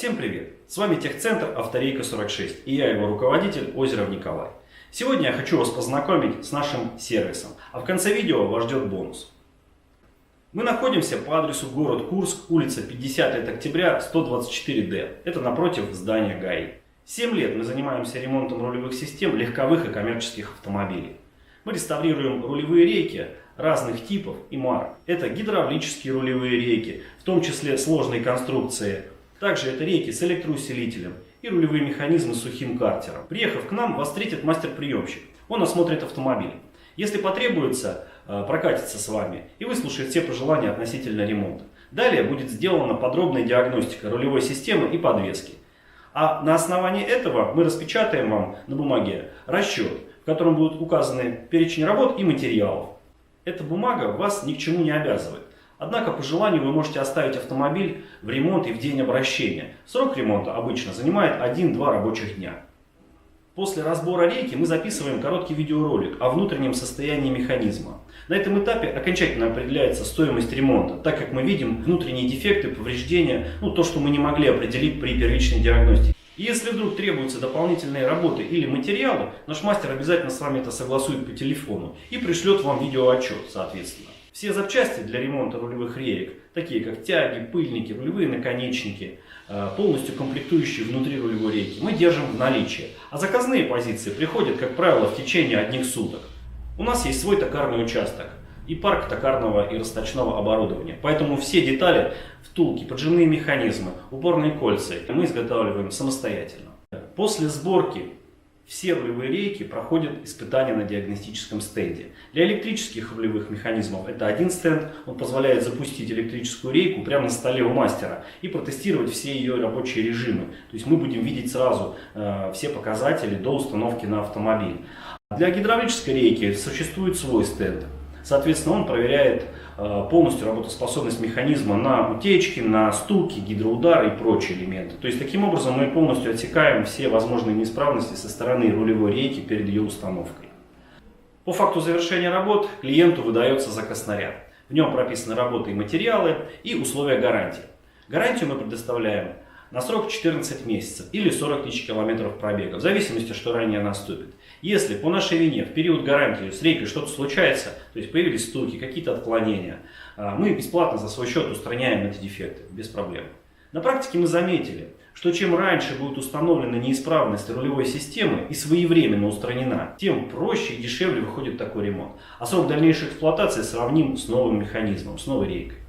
Всем привет! С вами Техцентр Авторейка 46 и я его руководитель Озеров Николай. Сегодня я хочу вас познакомить с нашим сервисом, а в конце видео вас ждет бонус. Мы находимся по адресу город Курск, улица 50 лет октября, 124D. Это напротив здания ГАИ. 7 лет мы занимаемся ремонтом рулевых систем легковых и коммерческих автомобилей. Мы реставрируем рулевые рейки разных типов и марок. Это гидравлические рулевые рейки, в том числе сложной конструкции. Также это рейки с электроусилителем и рулевые механизмы с сухим картером. Приехав к нам, вас встретит мастер-приемщик. Он осмотрит автомобиль. Если потребуется, прокатится с вами и выслушает все пожелания относительно ремонта. Далее будет сделана подробная диагностика рулевой системы и подвески. А на основании этого мы распечатаем вам на бумаге расчет, в котором будут указаны перечень работ и материалов. Эта бумага вас ни к чему не обязывает. Однако по желанию вы можете оставить автомобиль в ремонт и в день обращения. Срок ремонта обычно занимает 1-2 рабочих дня. После разбора рейки мы записываем короткий видеоролик о внутреннем состоянии механизма. На этом этапе окончательно определяется стоимость ремонта, так как мы видим внутренние дефекты, повреждения, то, что мы не могли определить при первичной диагностике. И если вдруг требуются дополнительные работы или материалы, наш мастер обязательно с вами это согласует по телефону и пришлет вам видеоотчет соответственно. Все запчасти для ремонта рулевых реек, такие как тяги, пыльники, рулевые наконечники, полностью комплектующие внутри рулевой рейки, мы держим в наличии. А заказные позиции приходят, как правило, в течение одних суток. У нас есть свой токарный участок и парк токарного и расточного оборудования. Поэтому все детали, втулки, поджимные механизмы, упорные кольца мы изготавливаем самостоятельно. После сборки все рулевые рейки проходят испытания на диагностическом стенде. Для электрических рулевых механизмов это один стенд, он позволяет запустить электрическую рейку прямо на столе у мастера и протестировать все ее рабочие режимы. То есть мы будем видеть сразу все показатели до установки на автомобиль. Для гидравлической рейки существует свой стенд. Соответственно, он проверяет полностью работоспособность механизма на утечки, на стуки, гидроудары и прочие элементы. То есть, таким образом мы полностью отсекаем все возможные неисправности со стороны рулевой рейки перед ее установкой. По факту завершения работ клиенту выдается заказ-снаряд. В нем прописаны работы и материалы и условия гарантии. Гарантию мы предоставляем на срок 14 месяцев или 40 тысяч километров пробега, в зависимости, что ранее наступит. Если по нашей вине в период гарантии с рейкой что-то случается, то есть появились стуки, какие-то отклонения, мы бесплатно за свой счет устраняем эти дефекты, без проблем. На практике мы заметили, что чем раньше будет установлена неисправность рулевой системы и своевременно устранена, тем проще и дешевле выходит такой ремонт. А срок дальнейшей эксплуатации сравним с новым механизмом, с новой рейкой.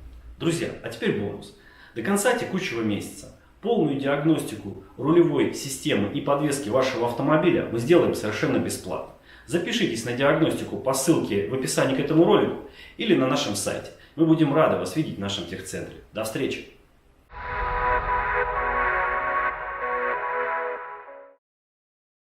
Друзья, а теперь бонус. До конца текущего месяца полную диагностику рулевой системы и подвески вашего автомобиля мы сделаем совершенно бесплатно. Запишитесь на диагностику по ссылке в описании к этому ролику или на нашем сайте. Мы будем рады вас видеть в нашем техцентре. До встречи!